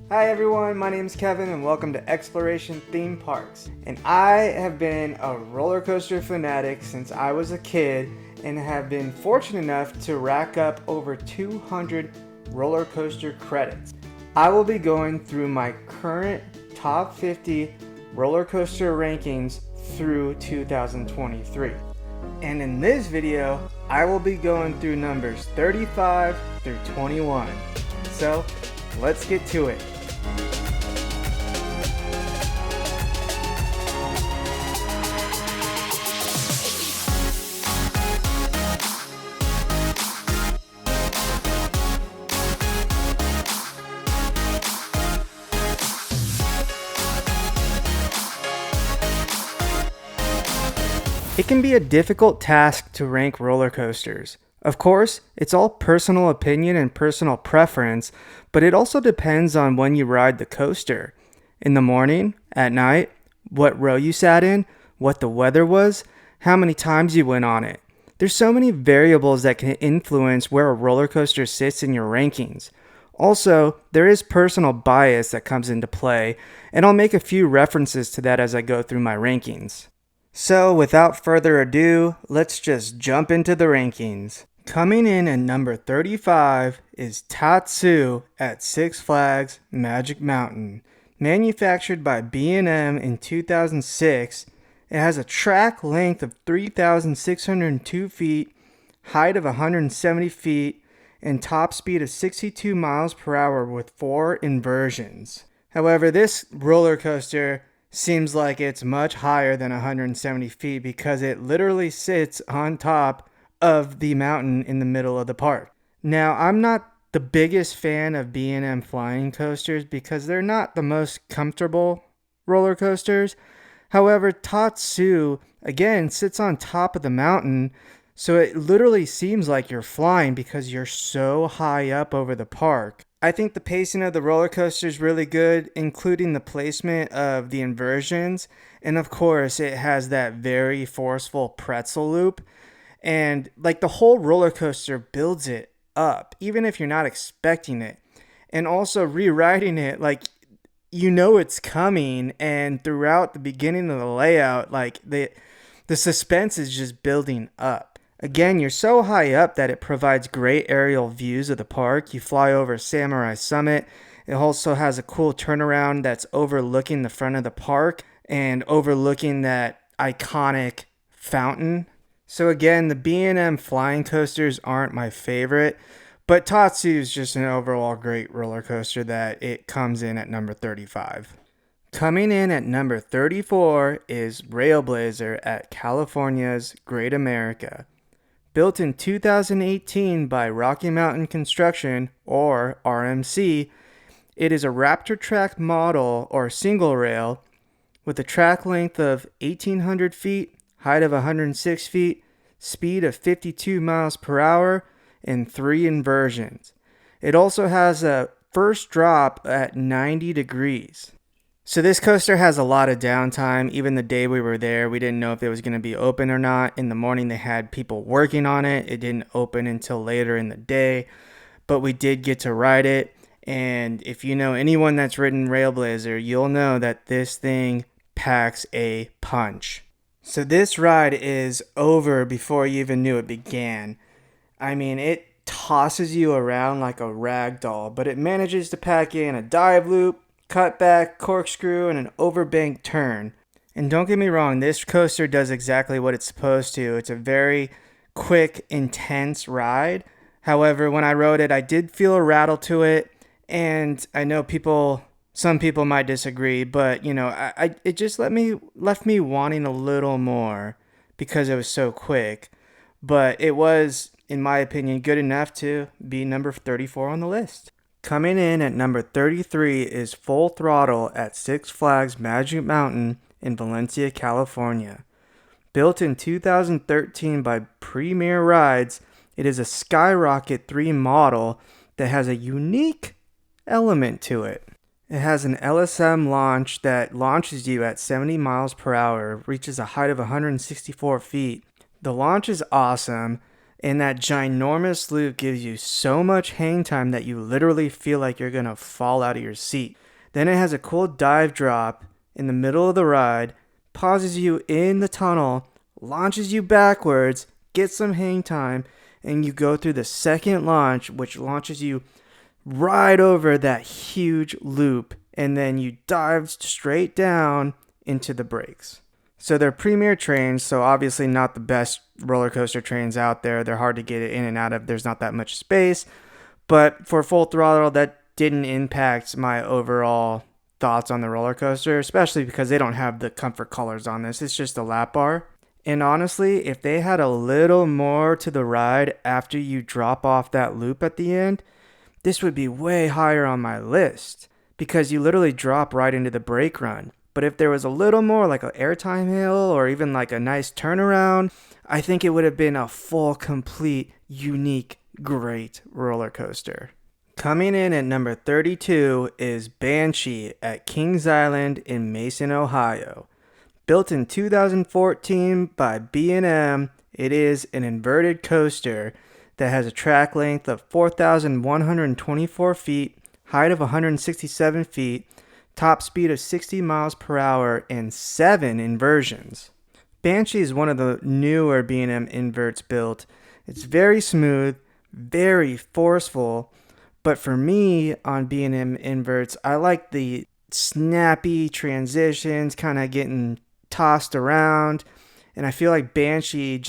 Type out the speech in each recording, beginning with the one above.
Hi everyone, my name is Kevin and welcome to Exploration Theme Parks. And I have been a roller coaster fanatic since I was a kid and have been fortunate enough to rack up over 200 roller coaster credits. I will be going through my current top 50 roller coaster rankings through 2023. And in this video, I will be going through numbers 35 through 21. So, let's get to it. It can be a difficult task to rank roller coasters. Of course, it's all personal opinion and personal preference, but it also depends on when you ride the coaster. In the morning, at night, what row you sat in, what the weather was, how many times you went on it. There's so many variables that can influence where a roller coaster sits in your rankings. Also, there is personal bias that comes into play, and I'll make a few references to that as I go through my rankings. So without further ado, let's just jump into the rankings. Coming in at number 35 is Tatsu at Six Flags Magic Mountain. Manufactured by B&M in 2006, it has a track length of 3,602 feet, height of 170 feet, and top speed of 62 miles per hour with 4 inversions. However, this roller coaster seems like it's much higher than 170 feet because it literally sits on top of the mountain in the middle of the park. Now, I'm not the biggest fan of B&M flying coasters because they're not the most comfortable roller coasters. However, Tatsu, again, sits on top of the mountain, so it literally seems like you're flying because you're so high up over the park. I think the pacing of the roller coaster is really good, including the placement of the inversions. And of course, it has that very forceful pretzel loop. And like the whole roller coaster builds it up, even if you're not expecting it. And also rewriting it, like you know it's coming. And throughout the beginning of the layout, like the suspense is just building up. Again, you're so high up that it provides great aerial views of the park. You fly over Samurai Summit. It also has a cool turnaround that's overlooking the front of the park and overlooking that iconic fountain. So again, the B&M flying coasters aren't my favorite, but Tatsu is just an overall great roller coaster that it comes in at number 35. Coming in at number 34 is Railblazer at California's Great America. Built in 2018 by Rocky Mountain Construction, or RMC, it is a Raptor track model or single rail with a track length of 1,800 feet, height of 106 feet, speed of 52 miles per hour, and 3 inversions. It also has a first drop at 90 degrees. So this coaster has a lot of downtime. Even the day we were there, we didn't know if it was going to be open or not. In the morning, they had people working on it. It didn't open until later in the day, but we did get to ride it. And if you know anyone that's ridden Railblazer, you'll know that this thing packs a punch. So this ride is over before you even knew it began. I mean, it tosses you around like a rag doll, but it manages to pack in a dive loop, cutback, corkscrew, and an overbanked turn. And don't get me wrong, this coaster does exactly what it's supposed to. It's a very quick, intense ride. However, when I rode it, I did feel a rattle to it, and I know some people might disagree, but you know, it just left me wanting a little more because it was so quick. But it was, in my opinion, good enough to be number 34 on the list. Coming in at number 33 is Full Throttle at Six Flags Magic Mountain in Valencia, California. Built in 2013 by Premier Rides, it is a Skyrocket 3 model that has a unique element to it. It has an LSM launch that launches you at 70 miles per hour, reaches a height of 164 feet. The launch is awesome. And that ginormous loop gives you so much hang time that you literally feel like you're gonna fall out of your seat. Then it has a cool dive drop in the middle of the ride, pauses you in the tunnel, launches you backwards, gets some hang time, and you go through the second launch, which launches you right over that huge loop, and then you dive straight down into the brakes. So they're premier trains, so obviously not the best roller coaster trains out there. They're hard to get in and out of. There's not that much space. But for Full Throttle, that didn't impact my overall thoughts on the roller coaster, especially because they don't have the comfort colors on this. It's just a lap bar. And honestly, if they had a little more to the ride after you drop off that loop at the end, this would be way higher on my list because you literally drop right into the brake run. But if there was a little more, like an airtime hill or even like a nice turnaround, I think it would have been a full, complete, unique, great roller coaster. Coming in at number 32 is Banshee at Kings Island in Mason, Ohio. Built in 2014 by B&M, it is an inverted coaster that has a track length of 4,124 feet, height of 167 feet, top speed of 60 miles per hour, and 7 inversions. Banshee is one of the newer B&M inverts built. It's very smooth, very forceful, but for me on B&M inverts, I like the snappy transitions, kind of getting tossed around, and I feel like Banshee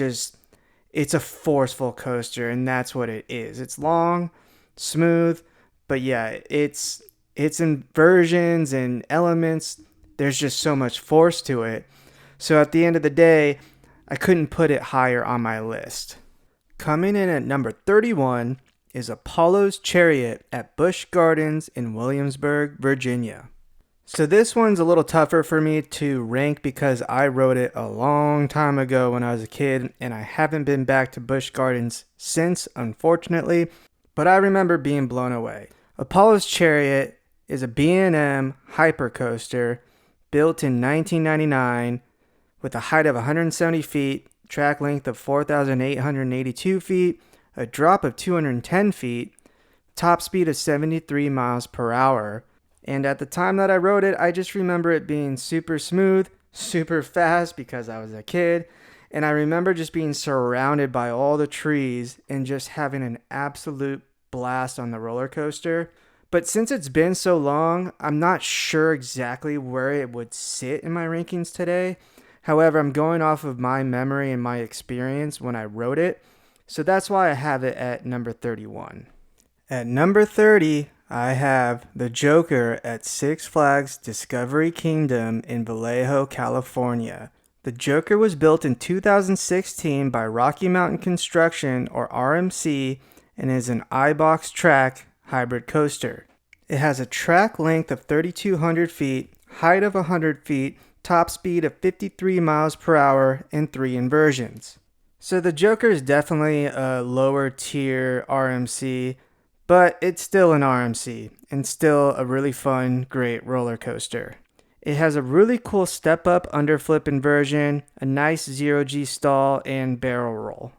it's a forceful coaster, and that's what it is. It's long, smooth, but yeah, it's inversions and elements. There's just so much force to it. So at the end of the day, I couldn't put it higher on my list. Coming in at number 31 is Apollo's Chariot at Busch Gardens in Williamsburg, Virginia. So this one's a little tougher for me to rank because I rode it a long time ago when I was a kid, and I haven't been back to Busch Gardens since, unfortunately, but I remember being blown away. Apollo's Chariot is a B&M hypercoaster built in 1999 with a height of 170 feet, track length of 4,882 feet, a drop of 210 feet, top speed of 73 miles per hour. And at the time that I rode it, I just remember it being super smooth, super fast because I was a kid. And I remember just being surrounded by all the trees and just having an absolute blast on the roller coaster. But since it's been so long, I'm not sure exactly where it would sit in my rankings today. However, I'm going off of my memory and my experience when I rode it. So that's why I have it at number 31. At number 30, I have the Joker at Six Flags Discovery Kingdom in Vallejo, California. The Joker was built in 2016 by Rocky Mountain Construction, or RMC, and is an iBox track hybrid coaster. It has a track length of 3,200 feet, height of 100 feet, top speed of 53 miles per hour, and 3 inversions. So the Joker is definitely a lower tier RMC, but it's still an RMC and still a really fun, great roller coaster. It has a really cool step-up underflip inversion, a nice zero-G stall, and barrel roll.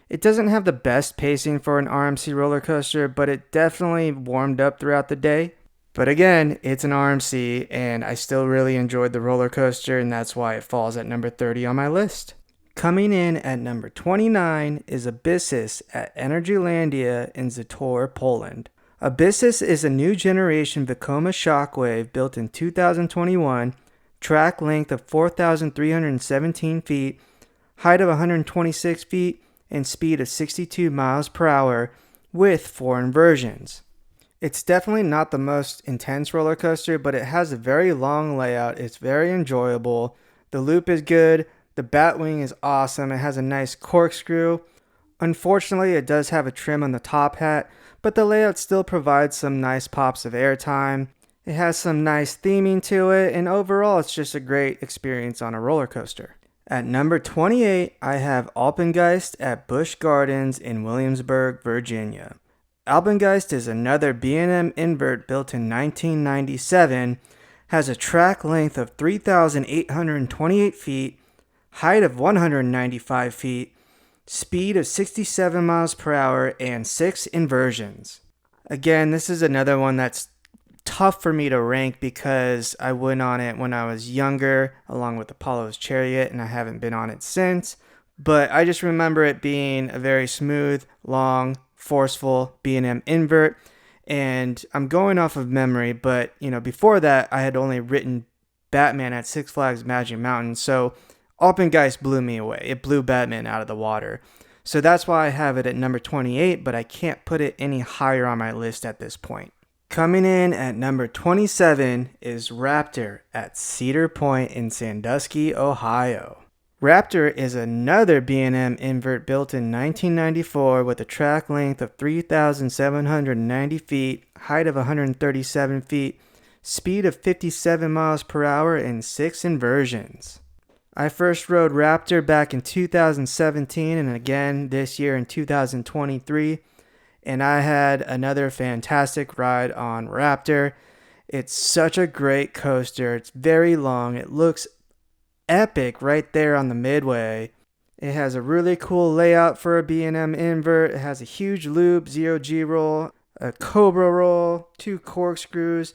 It doesn't have the best pacing for an RMC roller coaster, but it definitely warmed up throughout the day. But again, it's an RMC, and I still really enjoyed the roller coaster, and that's why it falls at number 30 on my list. Coming in at number 29 is Abyssus at Energylandia in Zator, Poland. Abyssus is a new generation Vekoma Shockwave built in 2021, track length of 4,317 feet, height of 126 feet, and speed of 62 miles per hour with 4 inversions. It's definitely not the most intense roller coaster, but it has a very long layout. It's very enjoyable. The loop is good. The Batwing is awesome. It has a nice corkscrew. Unfortunately, it does have a trim on the top hat, but the layout still provides some nice pops of airtime. It has some nice theming to it, and overall, it's just a great experience on a roller coaster. At number 28, I have Alpengeist at Busch Gardens in Williamsburg, Virginia. Alpengeist is another B&M invert built in 1997, has a track length of 3,828 feet, height of 195 feet, speed of 67 miles per hour, and 6 inversions. Again, this is another one that's tough for me to rank because I went on it when I was younger, along with Apollo's Chariot, and I haven't been on it since. But I just remember it being a very smooth, long, forceful B&M invert. And I'm going off of memory, but before that, I had only written Batman at Six Flags Magic Mountain. So Alpengeist blew me away. It blew Batman out of the water. So that's why I have it at number 28, but I can't put it any higher on my list at this point. Coming in at number 27 is Raptor at Cedar Point in Sandusky, Ohio. Raptor is another B&M invert built in 1994 with a track length of 3,790 feet, height of 137 feet, speed of 57 miles per hour, and 6 inversions. I first rode Raptor back in 2017 and again this year in 2023. And I had another fantastic ride on Raptor. It's such a great coaster. It's very long. It looks epic right there on the midway. It has a really cool layout for a B&M invert. It has a huge loop, 0G roll, a cobra roll, 2 corkscrews.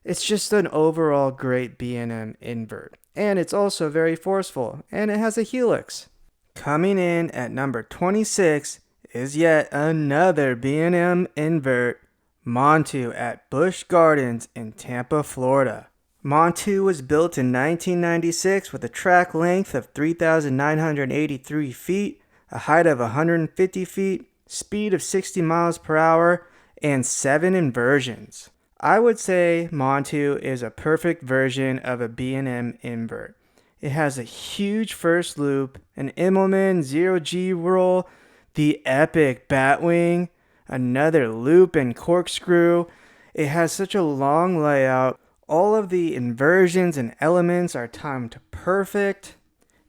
It's just an overall great B&M invert. And it's also very forceful. And it has a helix. Coming in at number 26 is yet another B&M invert, Montu at Busch Gardens in Tampa, Florida. Montu was built in 1996 with a track length of 3,983 feet, a height of 150 feet, speed of 60 miles per hour, and 7 inversions. I would say Montu is a perfect version of a B&M invert. It has a huge first loop, an Immelman 0G roll, the epic Batwing, another loop and corkscrew. It has such a long layout. All of the inversions and elements are timed perfect.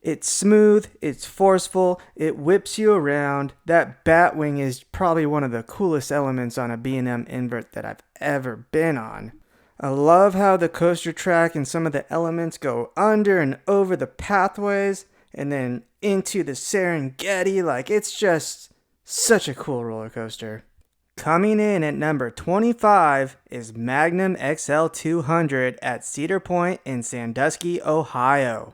It's smooth, it's forceful, it whips you around. That Batwing is probably one of the coolest elements on a B&M invert that I've ever been on. I love how the coaster track and some of the elements go under and over the pathways and then into the Serengeti. It's just such a cool roller coaster. Coming in at number 25 is Magnum XL 200 at Cedar Point in Sandusky, Ohio.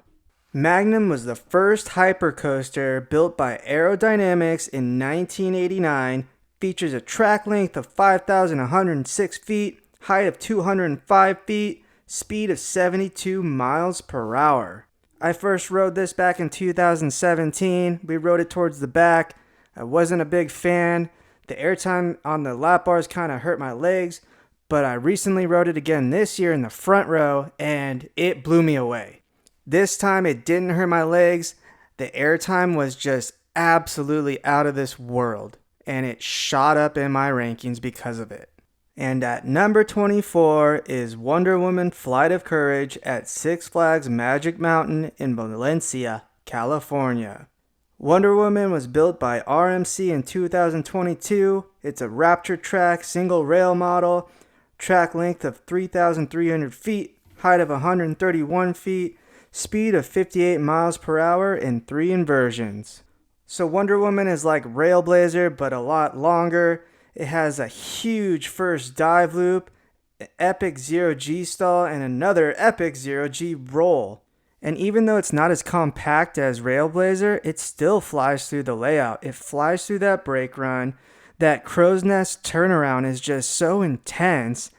Magnum was the first hypercoaster built by Aerodynamics in 1989, features a track length of 5,106 feet, height of 205 feet, speed of 72 miles per hour. I first rode this back in 2017. We rode it towards the back. I wasn't a big fan. The airtime on the lap bars kind of hurt my legs, but I recently rode it again this year in the front row, and it blew me away. This time it didn't hurt my legs. The airtime was just absolutely out of this world, and it shot up in my rankings because of it. And at number 24 is Wonder Woman Flight of Courage at Six Flags Magic Mountain in Valencia, California. Wonder Woman was built by RMC in 2022. It's a Raptor track single rail model, track length of 3,300 feet, height of 131 feet, speed of 58 miles per hour, and 3 inversions. So Wonder Woman is like Railblazer, but a lot longer. It has a huge first dive loop, an epic 0G stall, and another epic 0G roll. And even though it's not as compact as Railblazer, it still flies through the layout. It flies through that brake run. That crow's nest turnaround is just so intense.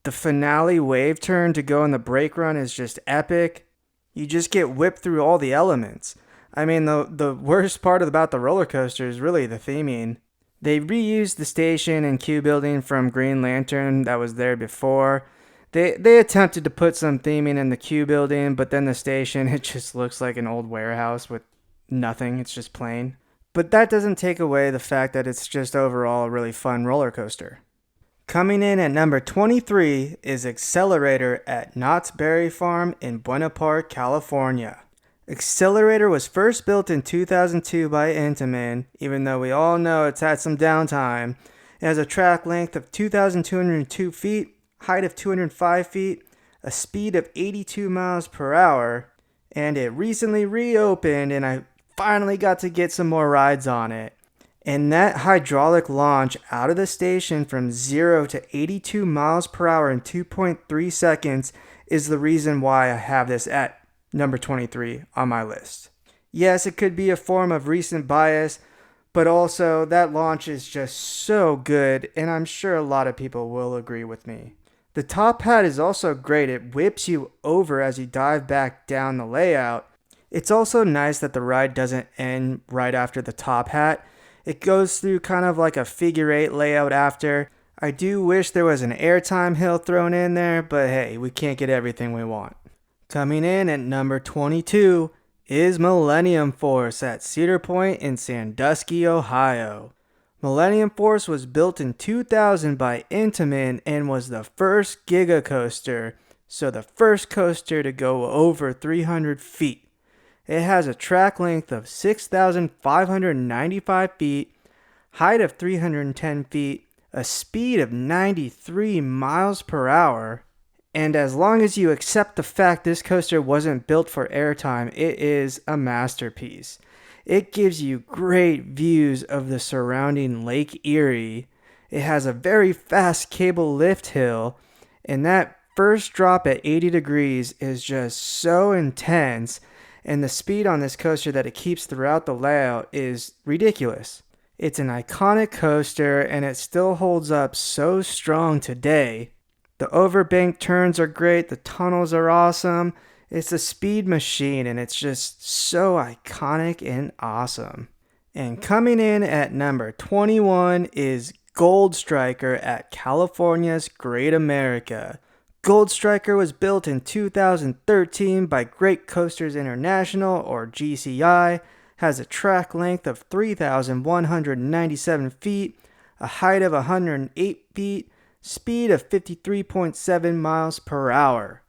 The finale wave turn to go in the brake run is just epic. You just get whipped through all the elements. I mean, the worst part about the roller coaster is really the theming. They reused the station and queue building from Green Lantern that was there before. They attempted to put some theming in the queue building, but then the station, it just looks like an old warehouse with nothing. It's just plain. But that doesn't take away the fact that it's just overall a really fun roller coaster. Coming in at number 23 is Accelerator at Knott's Berry Farm in Buena Park, California. Accelerator was first built in 2002 by Intamin, even though we all know it's had some downtime. It has a track length of 2,202 feet, height of 205 feet, a speed of 82 miles per hour, and it recently reopened, and I finally got to get some more rides on it. And that hydraulic launch out of the station from 0 to 82 miles per hour in 2.3 seconds is the reason why I have this at number 23 on my list. Yes, it could be a form of recent bias, but also that launch is just so good, and I'm sure a lot of people will agree with me. The top hat is also great. It whips you over as you dive back down the layout. It's also nice that the ride doesn't end right after the top hat. It goes through kind of like a figure 8 layout after. I do wish there was an airtime hill thrown in there, but hey, we can't get everything we want. Coming in at number 22 is Millennium Force at Cedar Point in Sandusky, Ohio. Millennium Force was built in 2000 by Intamin and was the first Giga coaster, so the first coaster to go over 300 feet. It has a track length of 6,595 feet, height of 310 feet, a speed of 93 miles per hour, and as long as you accept the fact this coaster wasn't built for airtime, it is a masterpiece. It gives you great views of the surrounding Lake Erie. It has a very fast cable lift hill, and that first drop at 80 degrees is just so intense, and the speed on this coaster that it keeps throughout the layout is ridiculous. It's an iconic coaster, and it still holds up so strong today. The overbank turns are great, the tunnels are awesome. It's a speed machine, and it's just so iconic and awesome. And coming in at number 21 is Gold Striker at California's Great America. Gold Striker was built in 2013 by Great Coasters International, or GCI, has a track length of 3,197 feet, a height of 108 feet, speed of 53.7 miles per hour.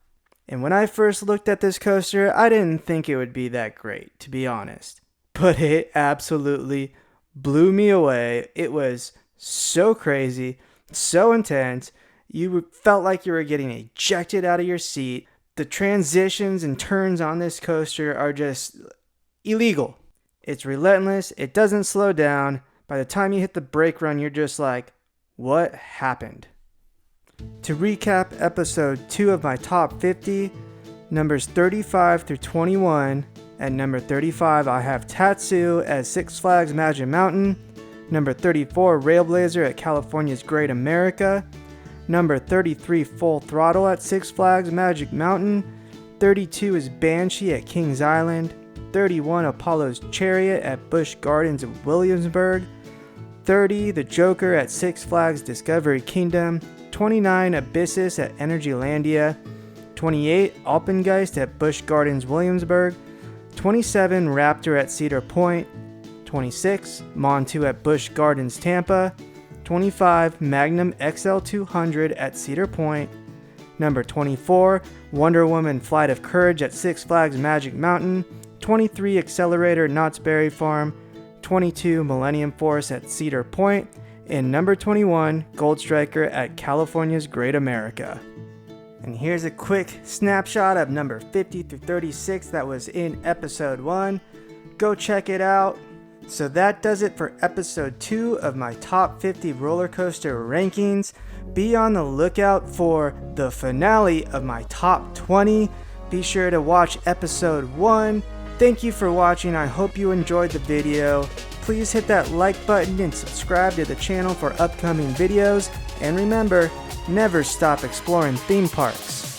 And when I first looked at this coaster, I didn't think it would be that great, to be honest. But it absolutely blew me away. It was so crazy, so intense. You felt like you were getting ejected out of your seat. The transitions and turns on this coaster are just illegal. It's relentless. It doesn't slow down. By the time you hit the brake run, you're just like, what happened? To recap episode 2 of my top 50, numbers 35 through 21. At number 35, I have Tatsu at Six Flags Magic Mountain. Number 34, Railblazer at California's Great America. Number 33, Full Throttle at Six Flags Magic Mountain. 32 is Banshee at Kings Island. 31, Apollo's Chariot at Busch Gardens of Williamsburg. 30, The Joker at Six Flags Discovery Kingdom. 29, Abyssus at Energylandia. 28, Alpengeist at Busch Gardens Williamsburg. 27, Raptor at Cedar Point. 26, Montu at Busch Gardens Tampa. 25, Magnum XL200 at Cedar Point. Number 24, Wonder Woman Flight of Courage at Six Flags Magic Mountain. 23, Accelerator Knott's Berry Farm. 22, Millennium Force at Cedar Point. And number 21, Gold Striker at California's Great America. And here's a quick snapshot of number 50 through 36 that was in episode 1. Go check it out. So that does it for episode 2 of my top 50 roller coaster rankings. Be on the lookout for the finale of my top 20. Be sure to watch episode 1. Thank you for watching. I hope you enjoyed the video. Please hit that like button and subscribe to the channel for upcoming videos. And remember, never stop exploring theme parks.